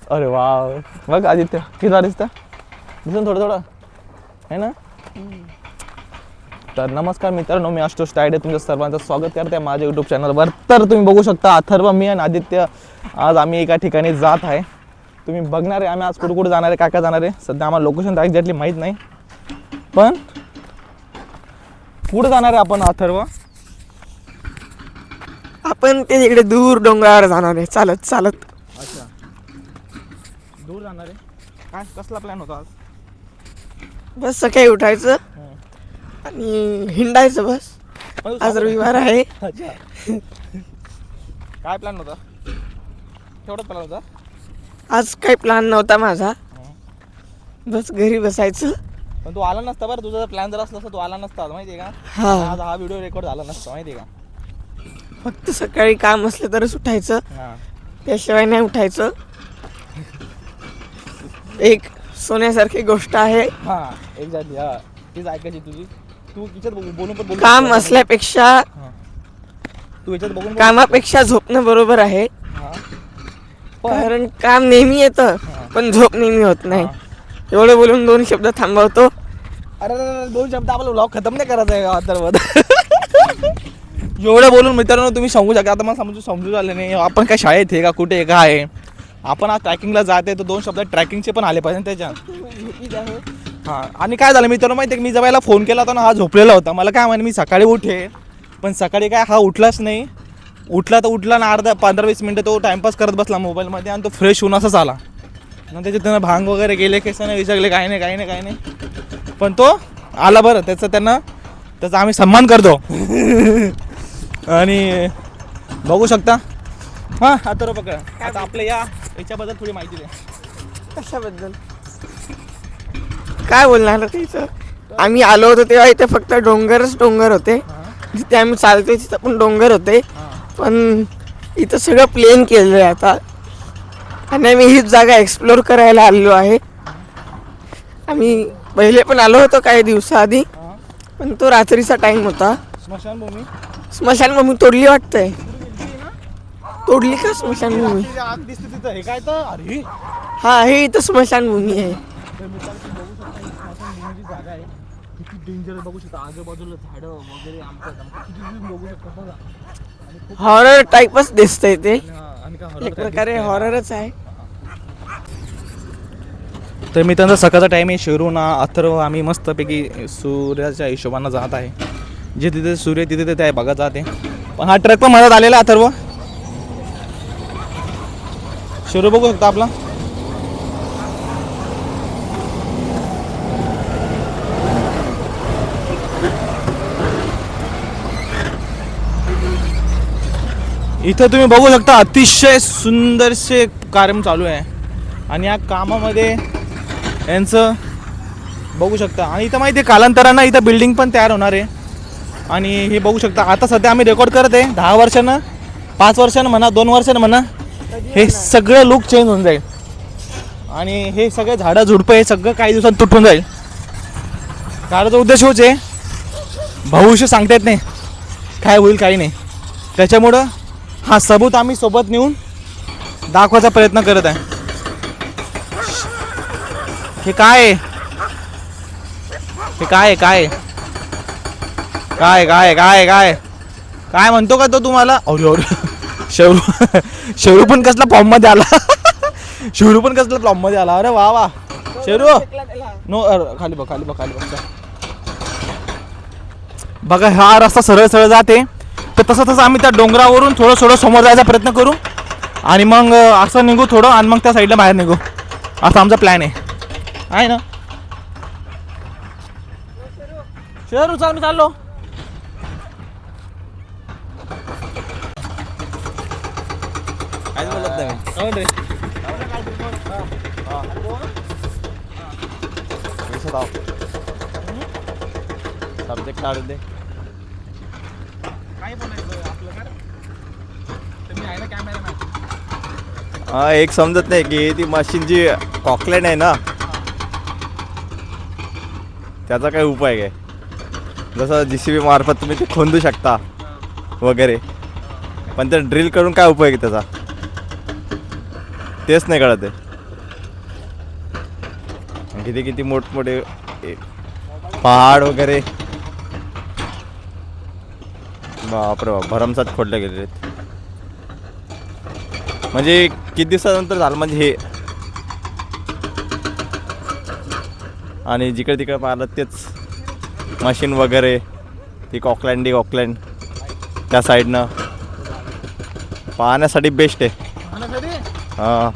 अरे वा, बघ आदित्य किती दिसतं, दिसून थोडं थोडं आहे ना. तर नमस्कार मित्रांनो, मी आशुतोष तायडे तुमचं सर्वांचं स्वागत करते माझ्या यूट्यूब चॅनलवर. तर तुम्ही बघू शकता अथर्व, मी आणि आदित्य आज आम्ही एका ठिकाणी जात आहे. तुम्ही बघणार आहे आम्ही आज कुठे कुठे जाणार आहे, काय काय जाणार आहे. सध्या आम्हाला लोकेशन तर एक्झॅक्टली माहीत नाही, पण कुठे जाणार आहे आपण अथर्व? आपण ते इकडे दूर डोंगरावर जाणार आहे चालत चालत. अच्छा, दूर जाणार आहे. काय कसला प्लॅन होता आज? बस सकाळी उठायचं आणि हिंडायचं बस. आज रविवार आहे. अच्छा, काय प्लॅन होता? तेवढाच प्लॅन होता. आज काही प्लॅन नव्हता माझा, बस घरी बसायचं. पण तू आला नसता बरं, तुझा प्लॅन जर असला असता तू आला नसता, माहिती आहे का. हा, आज हा व्हिडिओ रेकॉर्ड झाला नसता, माहिती आहे का. फक्त सकाळी काम असलं तरच उठायचं, हां, त्याशिवाय नाही उठायचं. एक सोन्यासारखी गोष्ट आहे. हां एक्झॅक्टली. हां, तीच ऐकायची तुझी. तू तिच्यात बोलून पण बोलू. काम असल्यापेक्षा हां, तू याच्यात बघून कामापेक्षा झोपणं बरोबर आहे. हां, कारण काम नेहमी येतं पण झोप नेहमी होत नाही. एवढं बोलून 2 शब्द थांबवतो. अरे 2 शब्द आपला व्लॉग खतम नाही करायचा आहे अथर्व. एवढं बोलून मित्रांनो तुम्ही समजू शकता. आता मला समजू झालं नाही आपण काय शाळेत आहे का कुठे काय आहे. आपण आज ट्रॅकिंगला जाते तर 2 शब्द ट्रॅकिंगचे पण आले पाहिजे त्याच्यात. हां, आणि काय झालं मित्रांनो माहिती आहे, मी जेव्हा याला फोन केला होता ना, हा झोपलेला होता. मला काय म्हणे मी सकाळी उठे, पण सकाळी काय हा उठलाच नाही. उठला तर उठला ना, 15-20 मिनटं तो टाइमपास करत बसला मोबाईलमध्ये आणि तो फ्रेश होऊन असाच आला. मग त्याच्यात त्यानं भांग वगैरे गेले, केसाने विचारले काही नाही. पण तो आला बरं, त्याचा आम्ही सन्मान करतो. आणि बघू शकता. हां आता पकड. आता आपल्या याच्याबद्दल थोडी माहिती द्या. कशाबद्दल काय बोलणार तिथं? आम्ही आलो होतो तेव्हा इथे फक्त डोंगर होते. जिथे आम्ही चालतोय तिथं पण डोंगर होते, पण इथं सगळं प्लेन केलेलं आहे आता. आणि आम्ही हीच जागा एक्सप्लोर करायला आलेलो आहे. आम्ही पहिले पण आलो होतो काही दिवसाआधी, पण तो रात्रीचा टाइम होता. स्मशानभूमी तोडली वाटतंय. तोडली का स्मशानभूमी? आग दिसते तिथं. हे काय तर अरे हा, हे इथं स्मशानभूमी आहे. जागा आहे किती डेंजर बघू शकता. आजूबाजूला झाडं वगैरे किती बघू शकता बघा. हॉरर टाईपच दिसतंय ते. आणि एक प्रकारे हॉररच आहे. तर मी त्यांचा सकाळचा टाईम आहे. शिरून अथर्व आम्ही मस्तपैकी सूर्याच्या हिशोबानं जात आहे. जे तिथे सूर्य तिथे ते आहे बघा जाते. पण हा ट्रक पण मदत आलेला अथर्व. शिरू बघू शकता आपला. इथं तुम्ही बघू शकता अतिशय सुंदरसे कार्यक्रम चालू आहे. आणि या कामामध्ये यांचं बघू शकता. आणि इथं माहिती आहे कालांतरानं इथं बिल्डिंग पण तयार होणार आहे. आणि हे बघू शकता आता सध्या आम्ही रेकॉर्ड करत आहे. 10 वर्षानं 5 वर्षानं म्हणा 2 वर्षानं म्हणा हे सगळं लुक चेंज होऊन जाईल. आणि हे सगळे झाडं झुडपं हे सगळं काही दिवसांत तुटून जाईल. कारण उद्देश होच आहे, भविष्य सांगता येत नाही काय होईल काही नाही. त्याच्यामुळं हा सबूत आम्ही सोबत नेऊन दाखवायचा प्रयत्न करत आहे. हे काय आहे? हे काय काय काय काय काय काय काय म्हणतो का तो तुम्हाला? अरे शेरू पण कसला फॉर्म मध्ये आला. शेरू पण कसला फॉर्म मध्ये आला. अरे वा वा शेरू. नो खाली बघ खाली बघ खाली बघ. बघा हा रस्ता सरळ सरळ जाते. तर तसं आम्ही त्या डोंगरावरून थोडं समोर जायचा प्रयत्न करू आणि मग असं निघू थोडं आणि मग त्या साईडला बाहेर निघू. असा आमचा प्लॅन आहे ना. शेरू चाल मी चाललो. सब्जेक्ट काढून दे. हा, एक समजत नाही की ती मशीन जी कॉकलँड आहे ना त्याचा काय उपाय काय. जसं JCB मार्फत तुम्ही ते खोंदू शकता वगैरे, पण ते ड्रिल करून काय उपयोग आहे त्याचा तेच नाही कळत आहे. किती किती मोठमोठे पहाड वगैरे, बापरे बाप, भरमसाठ खोडले गेलेले आहेत. म्हणजे किती दिवसानंतर झालं म्हणजे हे. आणि जिकडे तिकडे पाहिलं तेच मशीन वगैरे, ती ऑकलँड त्या साईडनं पाहण्यासाठी बेस्ट आहे. हां,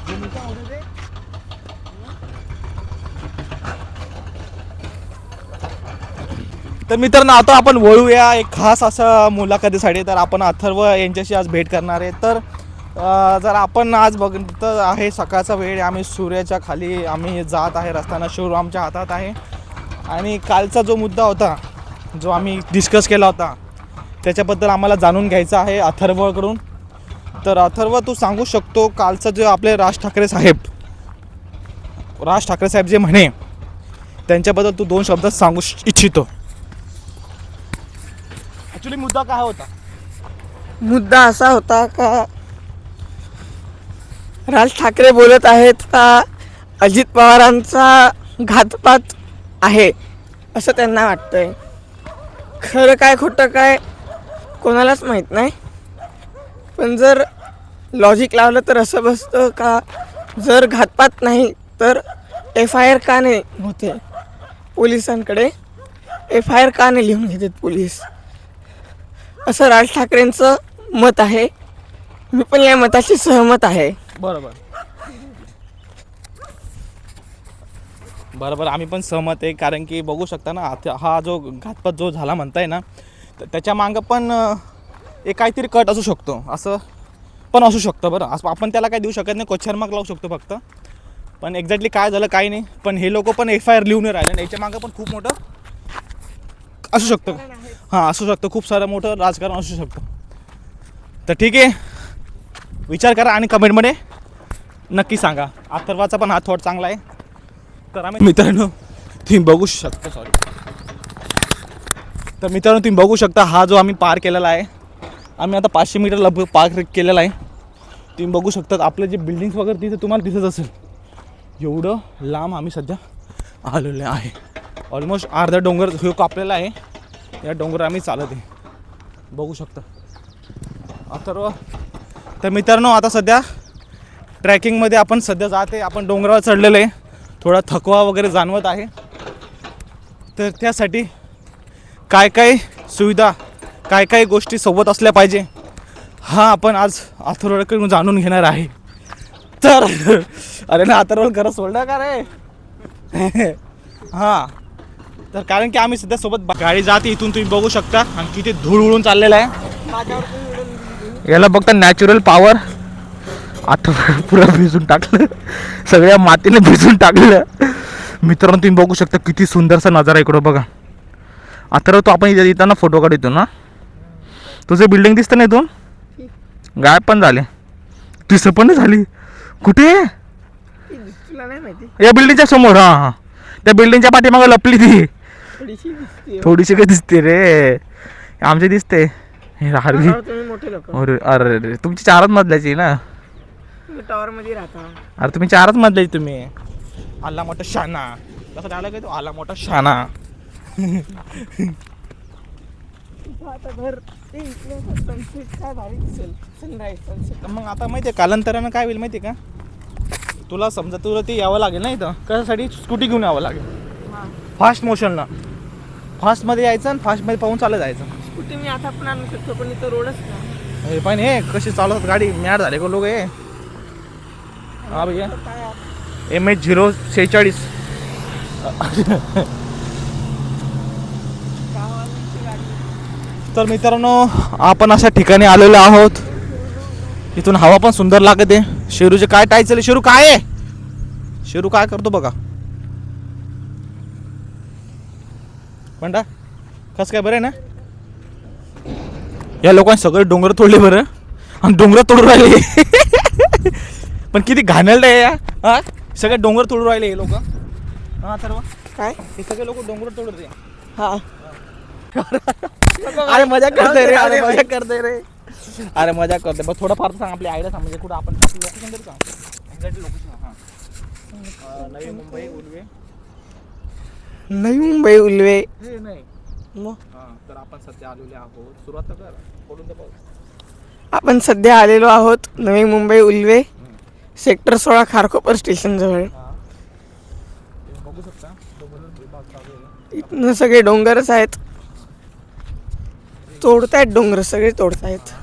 तर मित्रांनो आता आपण वळूया एक खास असा मुलाखतीसाठी. तर आपण अथर्व यांच्याशी आज भेट करणार आहे. तर जर आपण आज बघत आहे सकाळचा वेळ, आम्ही सूर्याच्या खाली आम्ही जात आहे रस्त्यानं, शोरूम आमच्या हातात आहे. आणि कालचा जो मुद्दा होता जो आम्ही डिस्कस केला होता त्याच्याबद्दल आम्हाला जाणून घ्यायचं आहे अथर्वकडून. तर अथर्व, तू सांगू शकतो कालचं जे आपले राज ठाकरे साहेब जे म्हणे त्यांच्याबद्दल तू 2 शब्द सांगू इच्छितो. ॲक्च्युली मुद्दा काय होता? मुद्दा असा होता का राज ठाकरे बोलत आहेत का अजित पवारांचा घातपात आहे असं त्यांना वाटतंय. खरं काय खोटं काय कोणालाच माहीत नाही. पण जर लॉजिक लावलं तर असं बसतं का जर घातपात नाही तर FIR का नाही होते पोलिसांकडे, FIR का नाही लिहून घेतात पोलीस, असं राज ठाकरेंचं मत आहे. मी पण या मताशी सहमत आहे. बरोबर, आम्ही पण सहमत आहे. कारण की बघू शकता ना, हा जो घातपात जो झाला म्हणताय ना, तर त्याच्या मागं पण एक काहीतरी कट असू शकतो, असं पण असू शकतं. बरं, असं आपण त्याला काय देऊ शकत नाही, क्वेश्चन मार्क लावू शकतो फक्त. पण एक्झॅक्टली काय झालं काही नाही. पण हे लोक पण FIR लिहून राहिले आणि याच्या मागं पण खूप मोठं असू शकतं. हां, असू शकतं, खूप सारं मोठं राजकारण असू शकतं. तर ठीक आहे, विचार करा आणि कमेंटमध्ये नक्की सांगा. अथर्वाचा पण हा थॉट चांगला आहे. तर आम्ही मित्रांनो तुम्ही बघू शकता, तर मित्रांनो तुम्ही बघू शकता हा जो आम्ही पार केलेला आहे, आम्ही आता 500 मीटर लगभग पार केलेला आहे. तुम्ही बघू शकता आपले जे बिल्डिंग्स वगैरे तिथे तुम्हाला दिसत असेल, एवढं लांब आम्ही सध्या आलेलो आहे. ऑलमोस्ट अर्धा डोंगर हे कापलेला आहे. या डोंगर आम्ही चालत आहे, बघू शकता अथर्व. तर मित्रांनो आता सध्या ट्रॅकिंगमध्ये आपण सध्या जाते, आपण डोंगरावर चढलेलं आहे, थोडा थकवा वगैरे जाणवत आहे. तर त्यासाठी काय काय सुविधा, काय काय गोष्टी सोबत असल्या पाहिजे हा आपण आज अथर्वकडून जाणून घेणार आहे. तर अरे ना, अथर्व खरं सोडलं का रे? हां, तर कारण की आम्ही सध्या सोबत गाडी जाते इथून, तुम्ही बघू शकता. आणि किती धूळ उडून चाललेला आहे. याला बघता नॅचरल पॉवर. आता पुरा भिजून टाकलं, सगळ्या मातीने भिजून टाकलं. मित्रांनो तुम्ही बघू शकता किती सुंदरसा नजारा इकडं बघा. आता तो आपण इथे येताना फोटो काढतो ना, तुझं बिल्डिंग दिसतं ना इथून, गायब पण झाले, दिसत पण नाही झाली. कुठे? या बिल्डिंगच्या समोर. हां हां, त्या बिल्डिंगच्या पाठीमागं लपली ती, थोडीशी काही दिसते रे, आमची दिसते. अरे अरे तुमची 4च मजल्याची ना, टॉवर मध्ये राहता. अरे तुम्ही 4च मजल्याची. तुम्ही आला मोठा शाना, कसं डायलॉग आहे तो, आला मोठा शाना. मग आता माहिती आहे कालांतरानं काय होईल माहिती आहे का तुला? समजा तुला ते यावं लागेल ना इथं, कशासाठी? स्कूटी घेऊन यावं लागेल फास्ट मोशनला. फास्टमध्ये यायचं आणि फास्टमध्ये पाहून चालत जायचं. स्कूटी मी आता पण आणू शकतो, पण इथं रोडच नाही. हे पण हे कशी चालवतात गाडी, मॅड झाले का लोक हे. हा भैया MH046. तर मित्रांनो आपण अशा ठिकाणी आलेलो आहोत, इथून हवा पण सुंदर लागते. शेरूचे काय टाय चालले? शेरू काय आहे? शेरू काय करतो बघा. म्हणता कसं काय, बरं आहे ना? या लोकांनी सगळे डोंगर तोडले बरं, आणि डोंगर तोडून राहिले. पण किती घाणेरडं आहे या. हा, सगळे डोंगर तोडून राहिले हे लोक. हा सर्व काय हे सगळे लोक डोंगर तोडत रे. हा, अरे मजा करते रे, अरे मजा करते रे, अरे मजा करते. बस थोडं फार सांग, आपली आयडिया सांग, म्हणजे कुठं आपण लोकेशन तरी सांग, एक्झॅक्ट लोकेशन. हां, नवी मुंबई उलवे नवी मुंबई उल्वे. हे नाही. मग तर आपण सध्या आलेले आहोत. सुरुवात तर कर. पडून तर बघ. आपण सध्या आलेलो आहोत नवी मुंबई उल्वे सेक्टर 16 खारकोपर स्टेशन जवळ. तुम्ही बघू शकता विभाग चालू आहे. इथनं सगळे डोंगरच आहेत. तोडतायत डोंगर, सगळे तोडतायत.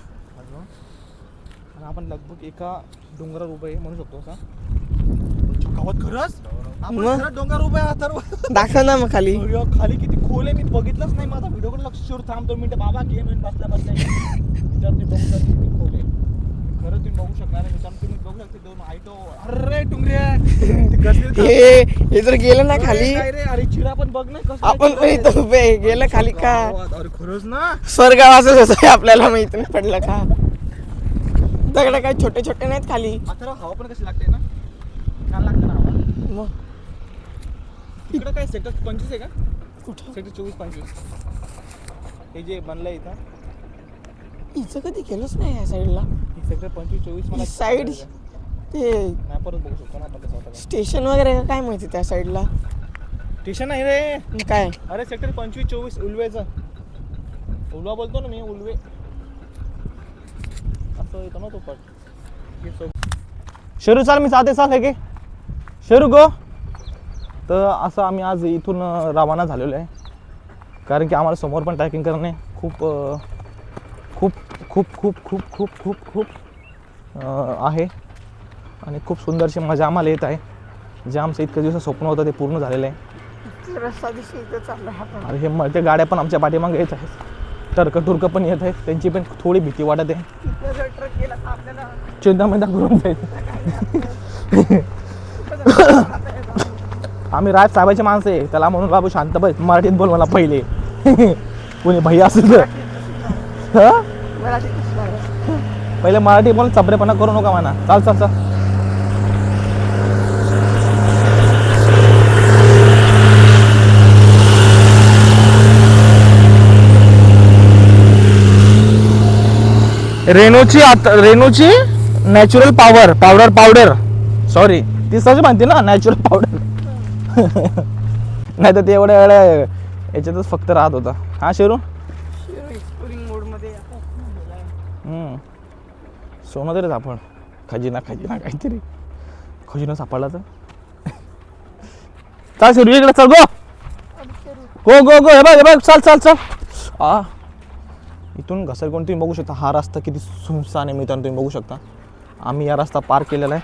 आणि आपण लगभग एका डोंगरावर उभं आहे म्हणू शकतो का गावात खरंच आपण मग? खरंच डोंगर उभं आहे तर दाखव ना मग खाली. खाली किती खोल आहे मी बघितलंच नाही. माझा व्हिडिओकडे लक्ष ठेवून थांब 2 मिनिटं बाबा गेम बसल्या बसल्या विचारते डोंगर किती खोल आहे. खरं तुम्ही बघू शकणार आहे. मित्रांनो तुम्ही बघू शकता दोन आयटो. अरे टुंगरे हे जर गेलं ना खाली अरे चिरा पण बघ ना कसं आपण पण इथं उभे आहे. गेलं खाली का अरे खरंच ना स्वर्गावासच होतं आपल्याला माहिती नाही पडलं का. दगड काय छोटे छोटे नाहीत खाली. आता हवा पण कशी लागते ना छान लागते ना हवा. मग इकडं काय सेक्टर 25 आहे का कुठं सेक्टर 24-25 हे जे बनलंय इथं हिचं कधी गेलोच नाही या साईडला. ही सेक्टर 25-24 मला ही साईड ते नाही परत बघू शकतो ना आपण कसं होतं. स्टेशन वगैरे का काय माहिती त्या साईडला स्टेशन नाही रे. काय. अरे सेक्टर 25-24 उल्वेचं. उल्वा बोलतो ना मी उल्वे असं येतो ना तो पट. शेरू चाल मी चालते चाल आहे की शेरू गो. तर असं आम्ही आज इथून रवाना झालेलो आहे कारण की आम्हाला समोर पण ट्रॅकिंग करणे खूप खूप खूप खूप खूप खूप खूप खूप आहे आणि खूप सुंदरशी मजा आम्हाला येत आहे. जे आमचं इतकं दिवस स्वप्न होतं ते पूर्ण झालेलं आहे. रस्ता दिवशी इथं चालला आपण. आणि हे मळते गाड्या पण आमच्या पाठीमागे येत आहेत. टर्क पण येत आहेत. त्यांची पण थोडी भीती वाटत आहे. इथनं जर ट्रक गेला तर आपल्याला चिंतामंदा करून जाईल. आम्ही राज साहेबाचे माणसं आहे. त्याला म्हणून बाबू शांत बस मराठीत बोल मला पहिले. कोणी भैया असेल तर मराठी पहिले मराठी बोल चपरेपणा करू नका म्हणा. चाल चाल चाल. रेणूची नॅचरल पावडर सॉरी ती सहज म्हणते ना नॅचरल पावडर. नाही तर ते एवढ्या वेळा याच्यातच फक्त राहत होता. हा शेरू एक्सप्लोरिंग मोड मध्ये सोनं तरीच आपण खजिना काहीतरी खजिना सापडला तर चाल शेरू इकडे चल गो गो गो हे बघ चाल आ इथून घसरगुंड तुम्ही बघू शकता. हा रस्ता किती सुनसान आहे मित्रांनो तुम्ही बघू शकता. आम्ही या रस्ता पार केलेला आहे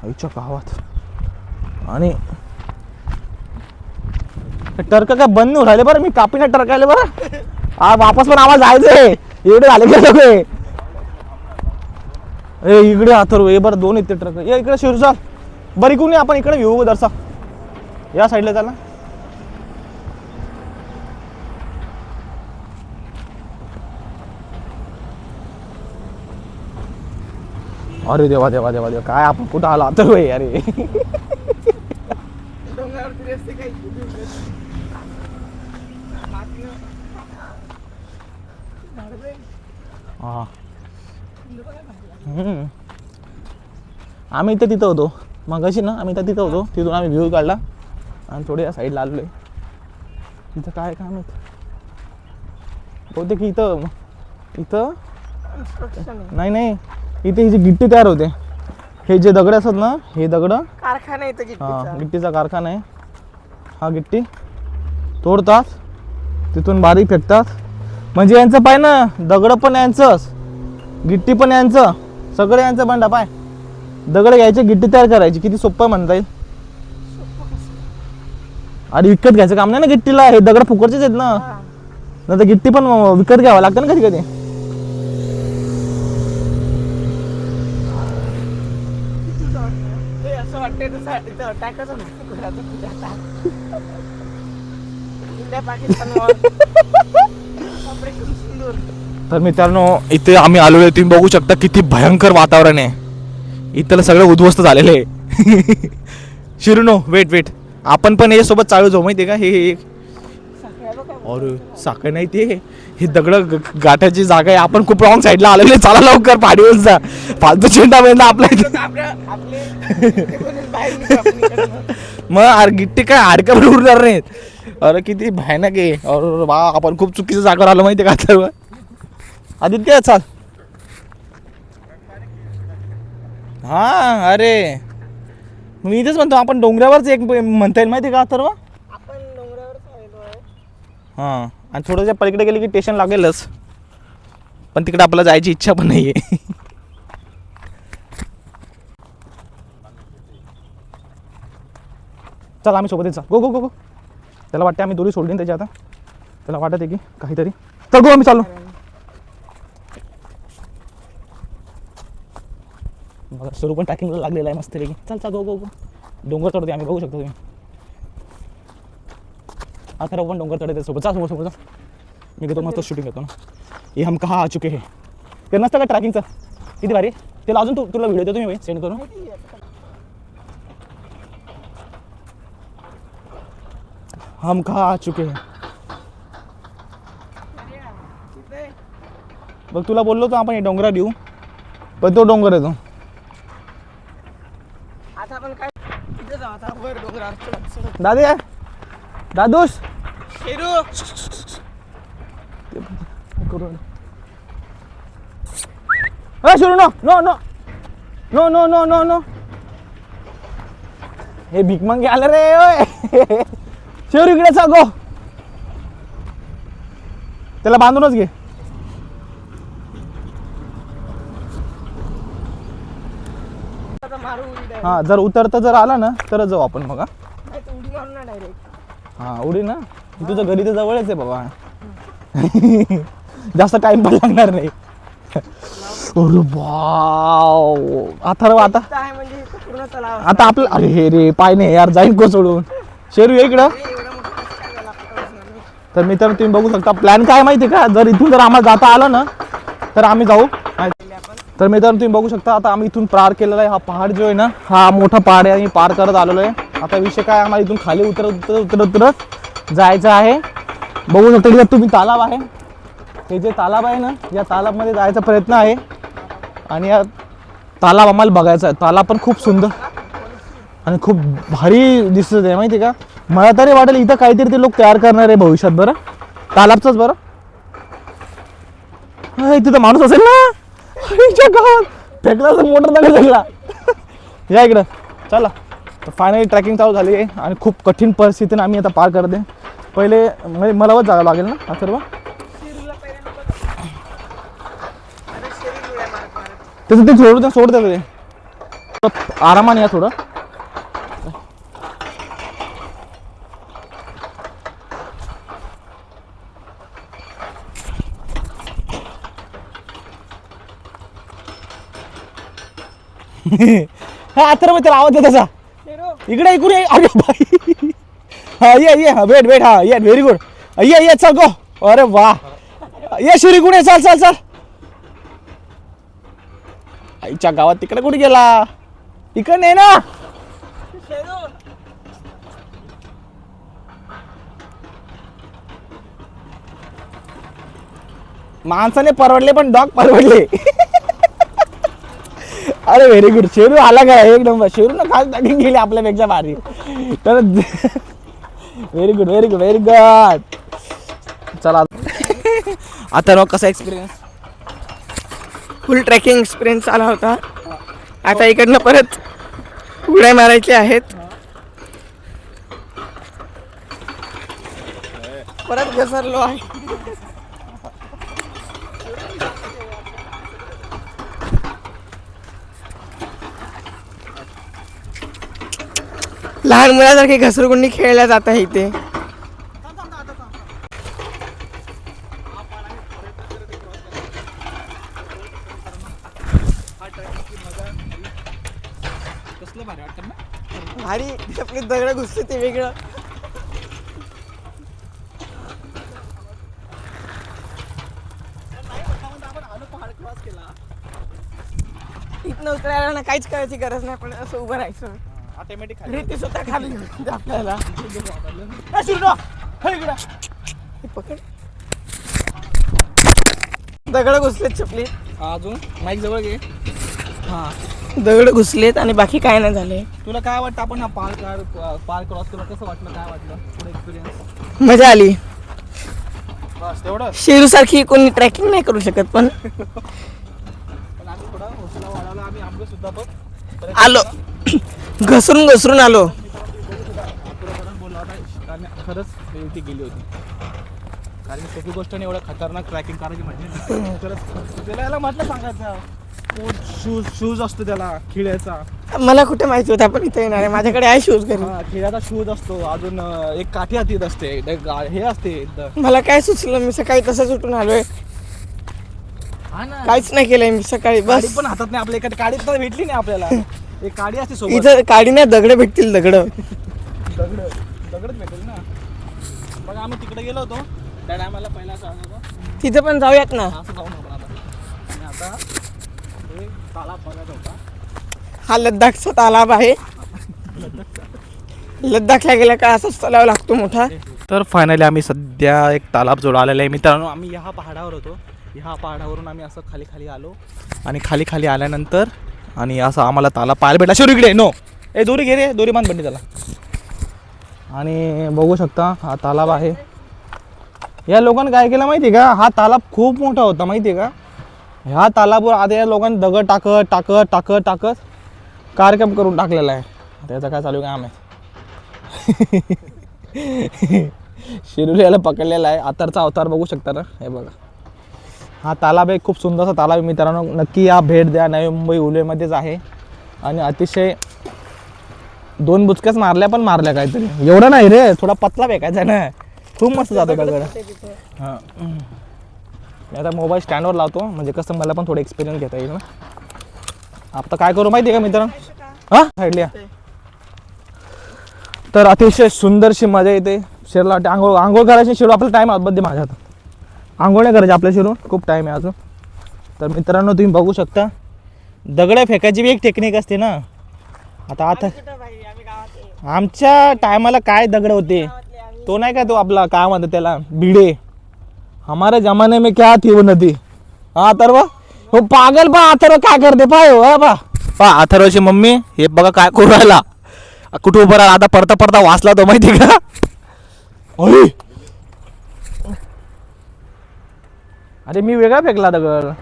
आईच्या गावात आणि टर्क काय बंद नाही राहिले बरं. मी कापीना टर्कायला बरं. वापस पण आवाज जायचंय एवढे झाले गेले लोक. ए इकडे अथर्व ये बरं 2 येते ट्रक. ये इकडे शिरू चाल बरी कोणी आपण इकडे घेऊ दर्शा या साईडला चाल ना. अरे देवा देवा देवा देवा काय आपण कुठं आला तर अरे डोंगरावरती रस्ते काही हा आम्ही तिथं होतो मगाशी ना. आम्ही तिथं होतो तिथून आम्ही व्ह्यू काढला आणि थोडे या साईडला आलेलो आहे. तिथं काय काम आहेत बहुतेक इथं नाही इथे ही जी गिट्टी तयार होते. हे जे दगड असतात ना हे दगड कारखाना येतं गिट्टीचा. गिट्टीचा कारखाना आहे. हा गिट्टी तोडतात तिथून बारीक फेकतात. म्हणजे यांचं पाय ना दगड पण यांचंच गिट्टी पण यांचं सगळं यांचं बंडा पाय. दगड घ्यायचे गिट्टी तयार करायची किती सोपं म्हणता येईल. अरे विकत घ्यायचं काम नाही ना गिट्टीला. हे दगड फुकटचेच आहेत ना. नाही तर गिट्टी पण विकत घ्यावं लागतं ना कधी कधी. असं वाटतंय तसं टाकायचं इंडिया पाकिस्तान ऑपरेशन सिंदूर. तर मित्रांनो इथे आम्ही आलो आहे. तुम्ही बघू शकता किती भयंकर वातावरण आहे. इथलं सगळं उद्ध्वस्त झालेलं आहे. शिरूनो वेट आपण पण यासोबत चालू जाऊ माहिती आहे का. हे अरे साखर नाही ते हे दगड गाठाची जागा आहे. आपण खूप रॉंग साईडला आलेले. चला लवकर पाडीवर जा फालतू चिंता आपल्या मग गिट्टी काय हाडकं पण उरणार नाहीत. अरे किती भयानक आहे. अरे बा आपण खूप चुकीच्या जागेवर आलो माहिती का सर्व. आदित्य चाल. हा अरे मी इथेच म्हणतो आपण डोंगरावरच एक म्हणता येईल माहिती का सर्व. आपण डोंगरावर आलेलो आहे. हां आणि थोडंसं पलीकडे गेले की स्टेशन लागेलच, पण तिकडे आपल्याला जायची इच्छा पण नाही आहे. चल आम्ही सोबत गो गो गो गो. त्याला वाटते आम्ही दोरी सोडली त्याची आता. त्याला वाटत आहे की काहीतरी. चल गो आम्ही चालू. बघा सुरू पण ट्रॅकिंगला लागलेला आहे मस्त पैकी. चल चल गो गो गो. डोंगर चढते आम्ही बघू शकतो तुम्ही. आता पण डोंगर चढते सोबत. चल समोर समोर. मी घेतो मस्त शूटिंग घेतो ना. हे हम कहाँ आ चुके हैं. ते नसतं का ट्रॅकिंगचं किती भारी. त्याला अजून तुला व्हिडिओ देतो मी सेंड करून. हम कहाँ आ चुके हैं. बघ तुला बोललो तर आपण हे डोंगरात येऊ, पण तो डोंगर येतो. आता आपण काय तिथे जाऊ आता वर डोंगरावर. दादी दादूस शेरू सुरू no no no no no no no no. हे भीक मंगे आलं रे. ओय शेरू इकडे चा गो. त्याला बांधूनच घे. आता मारू उडी हा जर उतरता जर आला ना तर जाऊ आपण मग. उडी मारू ना डायरेक्ट. हा उडी ना. तुझं घरी तर जवळच आहे बाबा. जास्त टाइम पण लागणार नाही. अरे वाव अथर्व आता आहे म्हणजे इथं पूर्ण तलाव. आता आपलं अरे हे रे पाय नाही यार जाईन को सोडून. शेरू ये इकडं. एवढा मोठा कसं काय झाला आपल्याला बसणार नाही. तर मित्र तुम्ही बघू शकता प्लॅन काय माहिती का. जर इथून जर आम्हाला जाता आलं ना तर आम्ही जाऊ. तर मित्रांनो तुम्ही बघू शकता आता आम्ही इथून पार केलेला आहे. हा पहाड जो आहे ना हा मोठा पहाड आहे. आम्ही पार करत आलेलो आहे. आता विषय काय आम्हाला इथून खाली उतरत उतरत उतरत उतरत जायचं आहे. बघू शकता की तुम्ही तालाब आहे. हे जे तालाब आहे ना या तालाबमध्ये जायचा प्रयत्न आहे आणि या तालाब आम्हाला बघायचा आहे. तालाब पण खूप सुंदर आणि खूप भारी दिसत आहे माहिती का. मला तरी वाटेल इथं काहीतरी ते लोक तयार करणार आहे भविष्यात. बरं तालाबचंच बरं. इथं तर माणूस असेल ना. गावात फेकला तर मोटर दगड फेकला. या इकडं चला. तर फायनली ट्रॅकिंग चालू झाली आहे आणि खूप कठीण परिस्थितीने आम्ही आता पार करते. पहिले म्हणजे मलाच जावं लागेल ना हा सर्व. त्याचं ते सोडतं ते आरामाने या थोडं. हा अथर्व त्याला आवाज आहे त्याचा. इकडे इकडून ये. अरे भाई हा ये हा वेट वेट हा ये व्हेरी गुड. ये चल गो. अरे वा ये शिरी कुठे. चाल चाल चाल. आईच्या गावात तिकडे कुठे गेला. इकडे नाही ना. माणसाने परवडले पण डॉग परवडले. अरे व्हेरी गुड. शेरू आला का एक नंबर. शेरू ना खास टाकीन गेली आपल्यापेक्षा भारी. तर very good very good very good. चला आता कसा एक्सपिरियन्स. फुल ट्रेकिंग एक्सपिरियन्स आला होता. आता इकडनं परत उड्या मारायच्या आहेत. परत घसरलो आहे. लहान मुलासारखी घसरगुंडी खेळल्या जात आहे इथे. भारी आपली दगड घुसते ते वेगळं. इथनं उतरायला ना काहीच करायची गरज नाही. पण असं उभं राहायचं. ऑटोमॅटिक रेती स्वतः खाली घेऊन आपल्याला. पकड दगड घुसलेत चपली. अजून माईक जवळ घे. हा दगड घुसलेत आणि बाकी काय नाही झाले. तुला काय वाटतं आपण हा पार क्रॉस केला कसं वाटलं, काय वाटलं पुढे एक्सपिरियन्स? मजा आली. बस तेवढं. शेरू सारखी कोणी ट्रॅकिंग नाही करू शकत पण पण आम्ही थोडा हौसला वाढवला. आम्ही आंबे सुद्धा बघ आलो. घसरून आलो. बोलला होता आणि खरंच ती गेली होती. कारण सोपी गोष्ट नाही एवढं खतरनाक ट्रॅकिंग करायची म्हणजे. खरंच त्याला याला म्हटलं सांगायचं शूज असतो त्याला खिळ्याचा. मला कुठे माहिती होतं आपण इथे येणार आहे. माझ्याकडे आहे शूज घरी. हा खिळ्याचा शूज असतो. अजून एक काठी हातीत असते, हे असते. मला काय सुचलं, मी सकाळी तसंच उठून आलोय. हा ना, काहीच नाही केलंय मी सकाळी. गाडी बस पण हातात नाही आपल्या. एखादी काडी तर भेटली नाही आपल्याला. एक काडी असते सोबत. इथं काडी नाही, दगड भेटतील. दगडच भेटेल ना. बघा आम्ही तिकडे गेलो होतो त्या टायमाला. पहिला असं होतं तिथं पण जाऊयात ना. असं जाऊन आपण आता. आणि आता हे तालाब बघायचा होता. हा लद्दाखचा तालाब आहे. लद्दाखला गेला का असाच तलाव लागतो मोठा. तर फायनली आम्ही सध्या एक तालाब जोड आलेला आहे मित्रांनो. आम्ही ह्या पहाडावर होतो. ह्या पहाडावरून आम्ही असं खाली आलो आणि खाली आल्यानंतर आणि असं आम्हाला तालाब पाहायला भेटला. शिरू इकडे नो ए दोरी घे रे, दोरी बांध बनली त्याला. आणि बघू शकता हा तालाब आहे. या लोकांनी काय केलं माहिती आहे का, हा तालाब खूप मोठा होता माहिती आहे का. ह्या तालाबावर आधी या लोकांनी दगड टाकत कार्यक्रम करून टाकलेला आहे. त्याचं काय चालू काम आहे. शिरूला याला पकडलेला आहे. अवतारचा अवतार बघू शकता ना, हे बघा. हा तालाब आहे, खूप सुंदरसा तालाब आहे मित्रांनो. नक्की या भेट द्या. नवी मुंबई उल्हेमध्येच आहे आणि अतिशय 2 बुचक्याच मारल्या, पण मारल्या काहीतरी. एवढं नाही रे, थोडा पतला फेकायचा ना. खूप मस्त जातो दगड. हां मी आता मोबाईल स्टँडवर लावतो म्हणजे कसं मला पण थोडं एक्सपिरियन्स घेता येईल ना. आता काय करू माहिती आहे का मित्रांनो, हां साईडला. तर अतिशय सुंदरशी मजा येते. शिरला वाटते आंघोळ करायची. शिरू आपला टाईम बद्दे माझ्या हातात. आंघोळ नाही करायची आपल्या शिरू, खूप टाईम आहे अजून. तर मित्रांनो तुम्ही बघू शकता दगड फेकायची बी एक टेक्निक असते ना. आता आमच्या टायमाला काय दगड होते तो नाही का, तो आपला काय म्हणतात त्याला, भिडे. हमारे जमाने में क्या थी वो नदी. हा अथर्व हो पागल बा. अथर्व काय करते पाय हो बा अथर्वची मम्मी हे बघा काय करू राहिला. कुठे उभं राहिला आता, पडता वाचला तो माहिती का. अरे मी वेगळा फेकला दगड.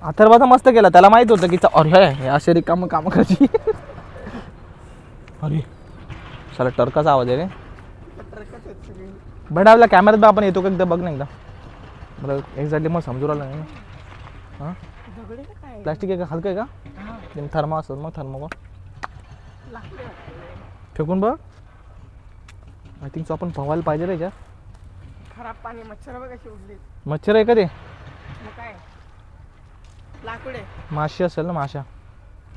अथर्वाचा मस्त केला. त्याला माहित होतं की अरे हे असे रिकाम काम करायची. अरे चला टर्काचा आवाज आहे रे. बट आपल्या कॅमेऱ्यात बा आपण येतो का एकदा बघ ना एकदा. बरं एक्झॅक्टली मग समजू राहिलं नाही ना. हां प्लास्टिक आहे का, हलकं आहे का, थर्मा असतं मग थर्मा फेकून बघ. आय थिंक सो आपण पवायला पाहिजे रे. खराब पाणी. मच्छर बघ कशी उडली. मच्छर आहे का ते, काय लाकडे माशी असेल ना, माशा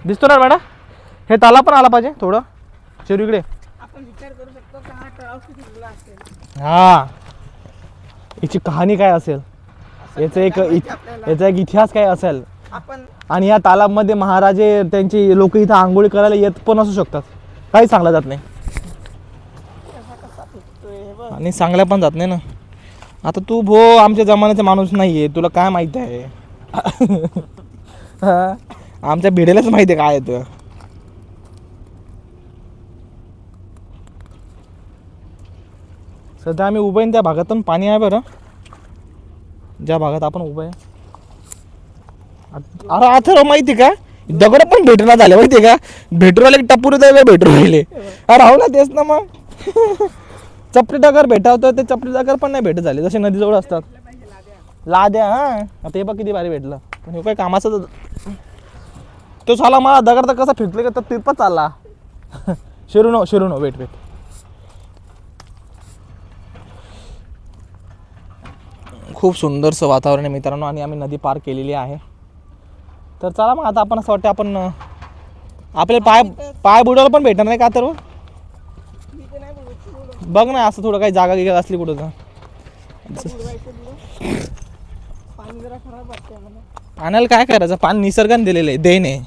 दिसतो ना मॅडम. हे ताला पण आला पाहिजे थोडं. शेरू इकडे. आपण विचार करू शकतो का हा तलाव किती जुना असेल. हा याची कहाणी काय असेल, याचा एक इतिहास काय असेल. आपण आणि या तालाबमध्ये महाराजे त्यांची लोक इथं आंघोळी करायला येत पण असू शकतात. काही सांगलं जात नाही आणि सांगल्या पण जात नाही ना. आता तू भो आमच्या जमान्याचा माणूस नाही आहे, तुला काय माहिती आहे. आमच्या भिडेलाच माहिती आहे काय येतं. सध्या आम्ही उभं आहे त्या भागातून पाणी आहे बरं, ज्या भागात आपण उभं आहे. अरे आता माहिती का, दगड पण भेटणार झाले माहिती का. भेटू राहिले टप्पूर भेटू राहिले. अरे हो ना, तेच ना मग. चपटी डगर भेटावतं ते चपटी डगर पण नाही भेटत झाले, जसे नदीजवळ असतात लाद्या. हां आता हे बघ किती भारी भेटलं. पण हे काय कामाचं. तो साला मला दगड तर कसा फेकले का, तर तिरपत चालला. शिरूनो वेट. खूप सुंदरसं वातावरण आहे मित्रांनो आणि आम्ही नदी पार केलेली आहे. तर चला मग आता आपण असं वाटतं आपण आपले पाय बुडवायला पण भेटणार नाही का. तर बघ ना असं थोडं काही जागा गिगा असली कुठं तर. पाणी जरा खराब वाटते मला. पाण्याला काय करायचं, पाणी निसर्गाने दिलेलं आहे, देण आहे.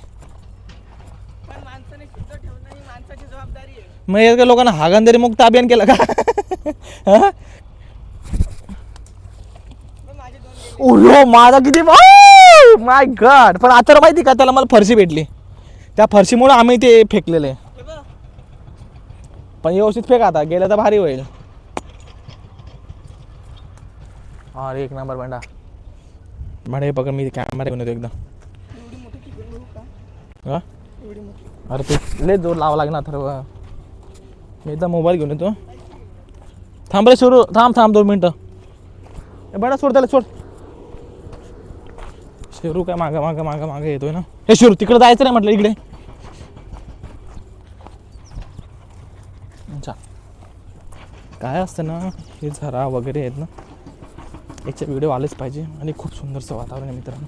पण माणसाने शुद्ध ठेवणं ही माणसाची जबाबदारी आहे. मग या लोकांना हागंदारी मुक्त अभियान केलं का. ओहो माझा किती माय गॉड. पण आता माहिती का, त्याला मला फरशी भेटली. त्या फरशीमुळे आम्ही ते फेकलेले. पण व्यवस्थित फेक आता गेलं तर भारी होईल. अरे एक नंबर बंडा भाडे पकड. मी कॅमेरा घेऊन येतो एकदा. हा अरे ते लय जोर लावा लागणार तर मी एकदा मोबाईल घेऊन येतो. थांब रे सुरू थांब 2 मिनटं. बडा सोड त्याला सोड. शेरू काय मागं येतोय ना. हे शेरू तिकडे जायचं नाही म्हटलं इकडे. अच्छा काय असतं ना हे झरा वगैरे आहेत ना याचे व्हिडिओ आलेच पाहिजे. आणि खूप सुंदरसं वातावरण आहे मित्रांनो.